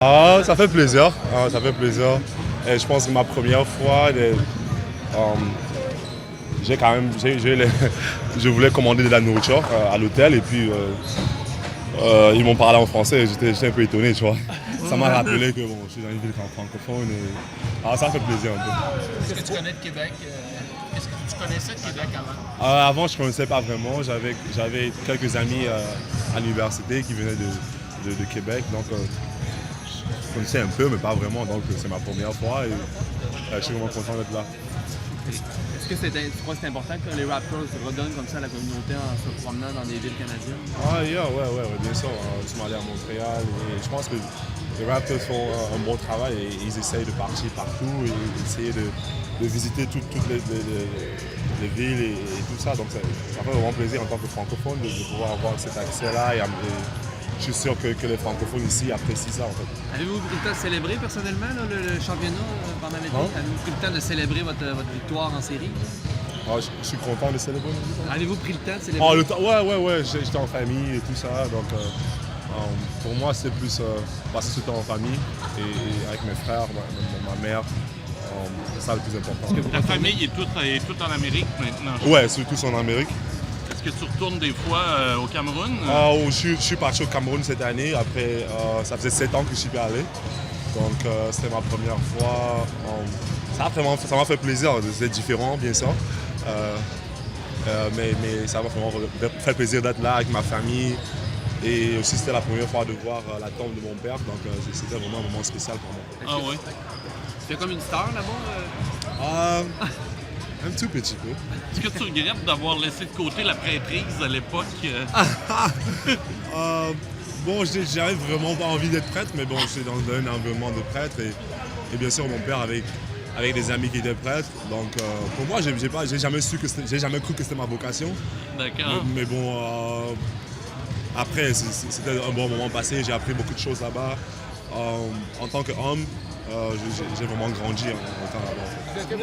Ah, ça fait plaisir. Ça fait plaisir. Et je pense que ma première fois, j'ai quand même, je voulais commander de la nourriture à l'hôtel et puis ils m'ont parlé en français. J'étais un peu étonné, tu vois. Ça m'a rappelé que bon, je suis dans une ville francophone. Ça fait plaisir un peu. Est-ce que tu connais de Québec? Est-ce que tu connaissais de Québec avant? Avant, je ne connaissais pas vraiment. J'avais quelques amis à l'université qui venaient de Québec. Donc, je connaissais un peu, mais pas vraiment. Donc, c'est ma première fois et je suis vraiment content d'être là. Est-ce que tu crois que c'est important que les Raptors se redonnent comme ça à la communauté en se promenant dans des villes canadiennes? Ouais, bien sûr. Je suis allé à Montréal et je pense que les Raptors font un bon travail et ils essayent de partir partout et essayer de visiter toutes les villes et tout ça. Donc ça fait vraiment plaisir en tant que francophone de pouvoir avoir cet accès-là et je suis sûr que les francophones ici apprécient ça en fait. Avez-vous pris le temps de célébrer personnellement là, le championnat pendant l'été? Avez-vous pris le temps de célébrer votre victoire en série? Je suis content de célébrer. Avez-vous pris le temps de célébrer? Ouais, j'étais en famille et tout ça. Donc pour moi, c'est plus passer ce temps en famille et avec mes frères, ma mère. C'est ça le plus important. Ta famille est toute en Amérique maintenant? Ouais, surtout en Amérique. Est-ce que tu retournes des fois au Cameroun? Je suis parti au Cameroun cette année. Après, ça faisait 7 ans que je suis pas allé. Donc, c'était ma première fois. Ça m'a fait plaisir. C'est différent, bien sûr. Mais ça m'a vraiment fait plaisir d'être là avec ma famille. Et aussi, c'était la première fois de voir la tombe de mon père. Donc, c'était vraiment un moment spécial pour moi. Ah oui? Tu es comme une star là-bas? Un tout petit peu. Est-ce que tu regrettes d'avoir laissé de côté la prêtrise à l'époque? Bon, j'avais vraiment pas envie d'être prêtre, mais bon, j'étais dans un environnement de prêtre et bien sûr mon père avec des amis qui étaient prêtres. Donc pour moi, j'ai jamais cru que c'était ma vocation. D'accord. Mais bon, après, c'était un bon moment passé. J'ai appris beaucoup de choses là-bas. En tant qu'homme, j'ai vraiment grandi en temps là-bas. Est-ce que vous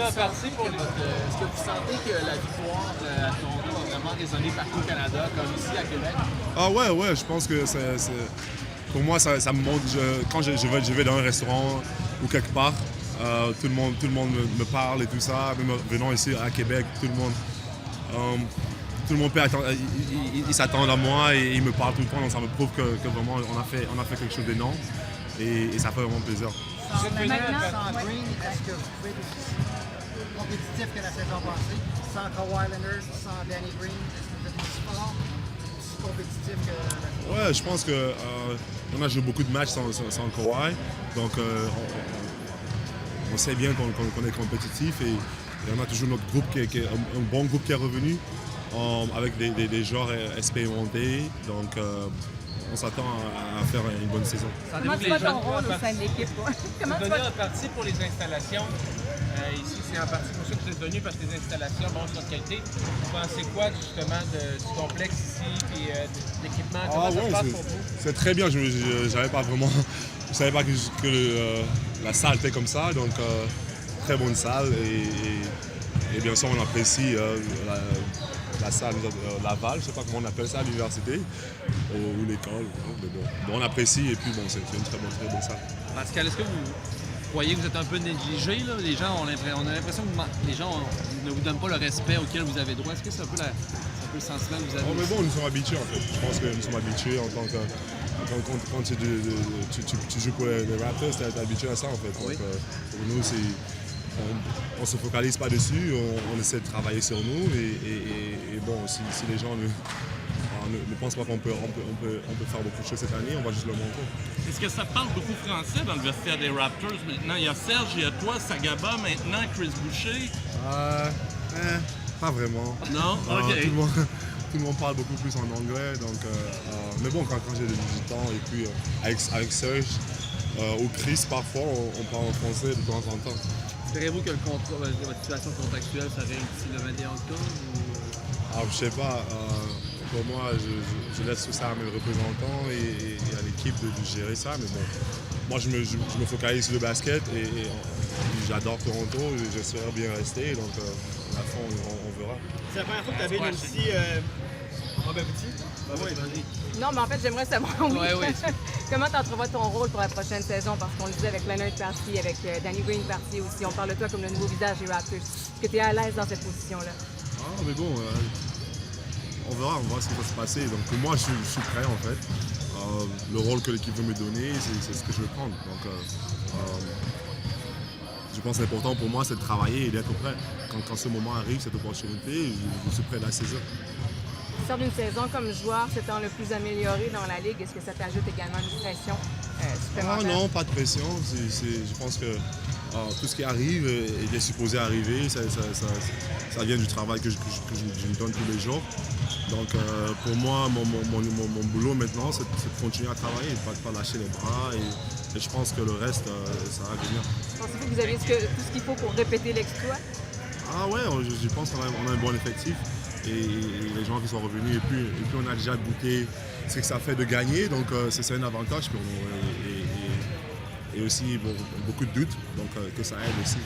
sentez que la victoire à Toronto a vraiment résonné partout au Canada, comme ici à Québec? Ouais, je pense que pour moi, ça me montre. Quand je vais dans un restaurant ou quelque part, tout le monde me parle et tout ça. Même venant ici à Québec, tout le monde il s'attend à moi et il me parle tout le temps. Donc ça me prouve que vraiment on a fait quelque chose d'énorme et ça fait vraiment plaisir. Sans Green, est-ce que vous pouvez être aussi compétitif que la saison passée? Sans Kawhi Leonard, sans Danny Green, est-ce que vous êtes aussi fort, aussi compétitif que la saison passée? Ouais, je pense qu'on a joué beaucoup de matchs sans Kawhi. Donc on sait bien qu'on est compétitif et on a toujours notre groupe qui est un bon groupe qui est revenu avec des joueurs expérimentés. Donc on s'attend à faire une bonne saison. Comment tu vois ton rôle au sein de l'équipe? Vous venez en partie pour les installations. Ici, c'est en partie pour ça que vous êtes venus parce que les installations montrent votre qualité. Vous pensez quoi justement du complexe ici et de l'équipement? Comment ça se passe pour vous? C'est très bien. Je ne savais pas que la salle était comme ça. Donc, très bonne salle. Et bien sûr, on apprécie la salle Laval, je ne sais pas comment on appelle ça à l'université ou l'école. Mais bon, on apprécie et puis bon, c'est une très bonne salle. Pascal, est-ce que vous croyez que vous êtes un peu négligé? Là? On a l'impression que les gens ne vous donnent pas le respect auquel vous avez droit. Est-ce que c'est un peu le sentiment que vous avez? Mais bon, nous sommes habitués en fait. Je pense que nous sommes habitués en tant que... Quand tu joues pour les Raptors, tu es habitué à ça en fait. Donc, pour nous, on ne se focalise pas dessus, on essaie de travailler sur nous et bon, si les gens ne pensent pas qu'on peut faire beaucoup de choses cette année, on va juste le montrer. Est-ce que ça parle beaucoup français dans le vestiaire des Raptors maintenant? Il y a Serge, il y a toi, Sagaba maintenant, Chris Boucher. Pas vraiment. Non? OK. Tout le monde parle beaucoup plus en anglais, donc, mais bon, quand j'ai du temps et puis avec Serge ou Chris, parfois, on parle en français de temps en temps. Espérez-vous que votre situation contractuelle serait d'ici le 21 octobre? Je sais pas. Pour moi, je laisse tout ça à mes représentants et à l'équipe de gérer ça. Mais bon, moi, je me focalise sur le basket et j'adore Toronto. J'espère bien rester. Donc, à la fin, on verra. C'est la première fois que tu avais aussi Robert Petit? Non, mais en fait, j'aimerais savoir. Oui. Comment tu entrevois ton rôle pour la prochaine saison? Parce qu'on le disait avec Leonard parti, avec Danny Green parti aussi. On parle de toi comme le nouveau visage des Raptors. Est-ce que tu es à l'aise dans cette position-là? Ah, mais bon, on verra ce qui va se passer. Donc pour moi, je suis prêt en fait. Le rôle que l'équipe veut me donner, c'est ce que je veux prendre. Donc je pense que l'important pour moi, c'est de travailler et d'être prêt. Quand ce moment arrive, cette opportunité, je suis prêt à la saisir. Tu sors d'une saison comme joueur s'étant le plus amélioré dans la Ligue. Est-ce que ça t'ajoute également une pression supplémentaire? Ah non, pas de pression. Je pense que tout ce qui arrive est supposé arriver. Ça vient du travail que je me donne tous les jours. Donc pour moi, mon boulot maintenant, c'est de continuer à travailler, de ne pas lâcher les bras. Et je pense que le reste, ça va venir. Pensez-vous que vous avez tout ce qu'il faut pour répéter l'exploit? Ah ouais, je pense qu'on a un bon effectif. Et les gens qui sont revenus, et puis on a déjà goûté ce que ça fait de gagner, donc c'est un avantage. Et aussi beaucoup de doutes, donc que ça aide aussi.